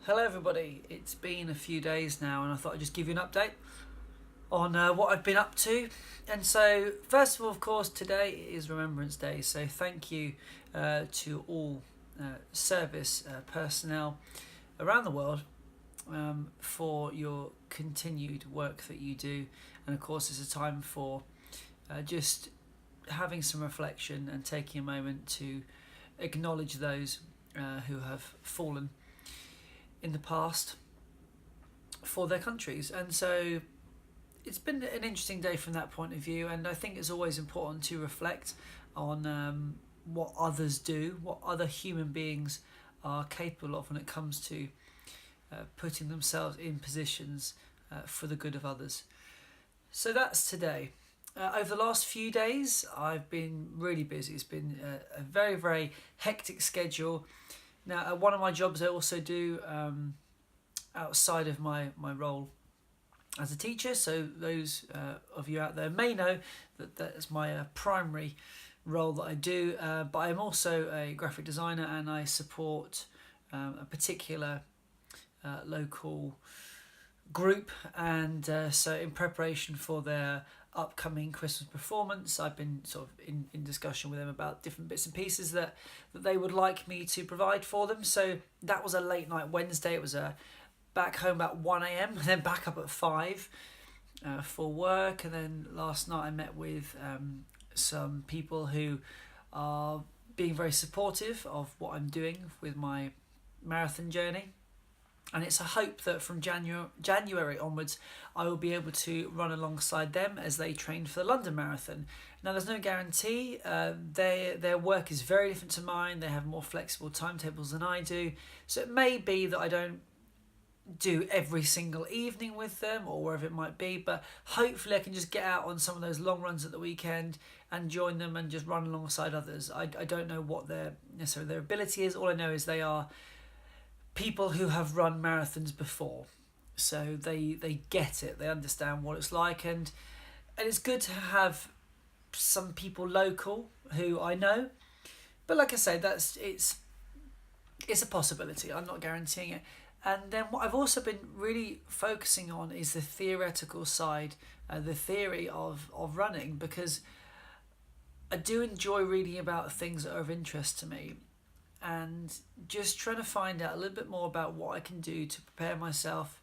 Hello everybody, it's been a few days now and I thought I'd just give you an update on what I've been up to. And so first of all, of course, today is Remembrance Day, so thank you to all service personnel around the world for your continued work that you do. And of course it's a time for just having some reflection and taking a moment to acknowledge those who have fallen in the past for their countries. And so it's been an interesting day from that point of view, and I think it's always important to reflect on what others do, what other human beings are capable of when it comes to putting themselves in positions for the good of others. So that's today. Over the last few days I've been really busy. It's been a very, very hectic schedule. Now, at one of my jobs I also do outside of my role as a teacher, so those of you out there may know that that's my primary role that I do, but I'm also a graphic designer and I support a particular local group, and so in preparation for their upcoming Christmas performance, I've been sort of in discussion with them about different bits and pieces that they would like me to provide for them. So that was a late night Wednesday. It was back home about 1 a.m. and then back up at 5 for work. And then last night I met with some people who are being very supportive of what I'm doing with my marathon journey. And it's a hope that from January onwards, I will be able to run alongside them as they train for the London Marathon. Now, there's no guarantee. Their work is very different to mine. They have more flexible timetables than I do. So it may be that I don't do every single evening with them or wherever it might be, but hopefully I can just get out on some of those long runs at the weekend and join them and just run alongside others. I don't know what necessarily their ability is. All I know is they are people who have run marathons before, so they get it, they understand what it's like, and it's good to have some people local who I know. But like I say, it's a possibility. I'm not guaranteeing it. And then what I've also been really focusing on is the theoretical side, the theory of running, because I do enjoy reading about things that are of interest to me, and just trying to find out a little bit more about what I can do to prepare myself,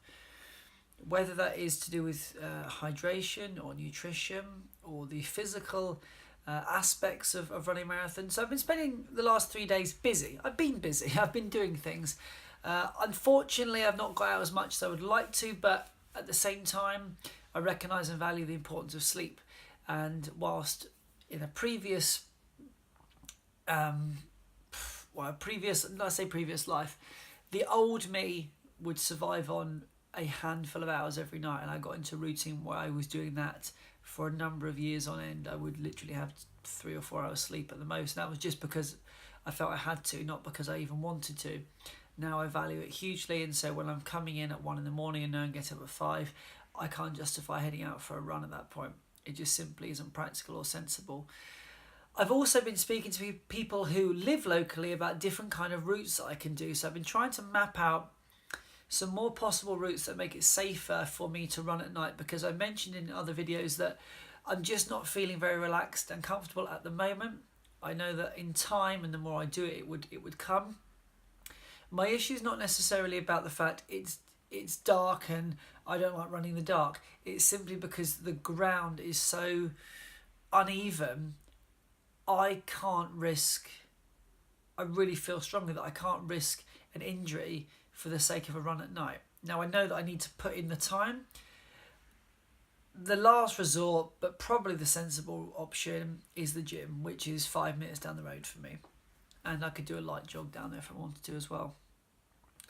whether that is to do with hydration or nutrition or the physical aspects of running marathons. So I've been spending the last 3 days busy. I've been busy. I've been doing things. Unfortunately, I've not got out as much as I would like to, but at the same time, I recognise and value the importance of sleep. And whilst in a previous life, the old me would survive on a handful of hours every night, and I got into a routine where I was doing that for a number of years on end. I would literally have 3 or 4 hours sleep at the most, and that was just because I felt I had to, not because I even wanted to. Now I value it hugely, and so when I'm coming in at 1 in the morning and knowing get up at 5, I can't justify heading out for a run at that point. It just simply isn't practical or sensible. I've also been speaking to people who live locally about different kind of routes that I can do. So I've been trying to map out some more possible routes that make it safer for me to run at night, because I mentioned in other videos that I'm just not feeling very relaxed and comfortable at the moment. I know that in time, and the more I do it, it would come. My issue is not necessarily about the fact it's dark and I don't like running in the dark. It's simply because the ground is so uneven. I really feel strongly that I can't risk an injury for the sake of a run at night. Now, I know that I need to put in the time. The last resort, but probably the sensible option, is the gym, which is 5 minutes down the road for me. And I could do a light jog down there if I wanted to as well.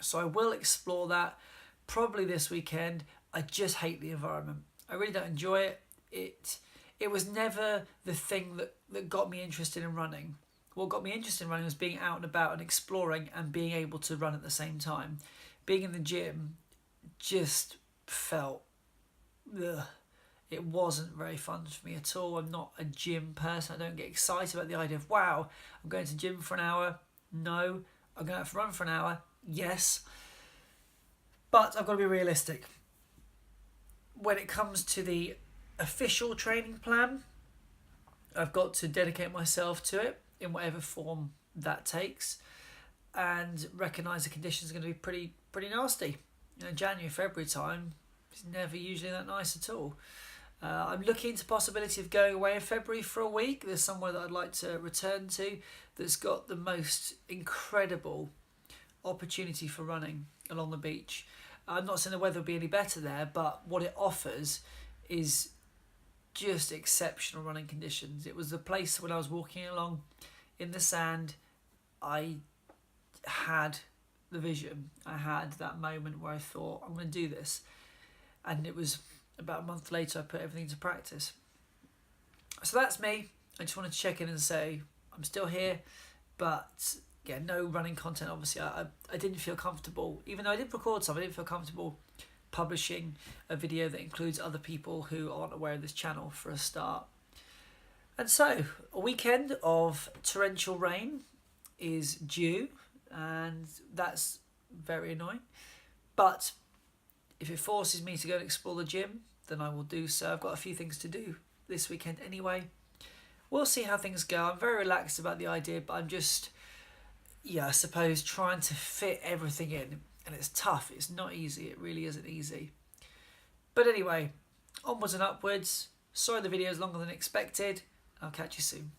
So I will explore that probably this weekend. I just hate the environment. I really don't enjoy it. It was never the thing that got me interested in running. What got me interested in running was being out and about and exploring and being able to run at the same time. Being in the gym just felt ugh. It wasn't very fun for me at all. I'm not a gym person. I don't get excited about the idea of, wow, I'm going to gym for an hour. No. I'm going out for a run for an hour. Yes. But I've got to be realistic. When it comes to the official training plan, I've got to dedicate myself to it in whatever form that takes, and recognise the conditions are going to be pretty nasty. January, February time is never usually that nice at all. I'm looking into the possibility of going away in February for a week. There's somewhere that I'd like to return to that's got the most incredible opportunity for running along the beach. I'm not saying the weather will be any better there, but what it offers is just exceptional running conditions. It was the place when I was walking along in the sand, I had the vision. I had that moment where I thought, I'm going to do this. And it was about a month later, I put everything into practice. So that's me. I just wanted to check in and say, I'm still here, but yeah, no running content. Obviously, I didn't feel comfortable, even though I did record some, I didn't feel comfortable publishing a video that includes other people who aren't aware of this channel for a start. And so, a weekend of torrential rain is due, and that's very annoying. But if it forces me to go and explore the gym, then I will do so. I've got a few things to do this weekend anyway. We'll see how things go. I'm very relaxed about the idea, but I'm just, I suppose, trying to fit everything in. And it's tough. It's not easy. It really isn't easy. But anyway, onwards and upwards. Sorry the video is longer than expected. I'll catch you soon.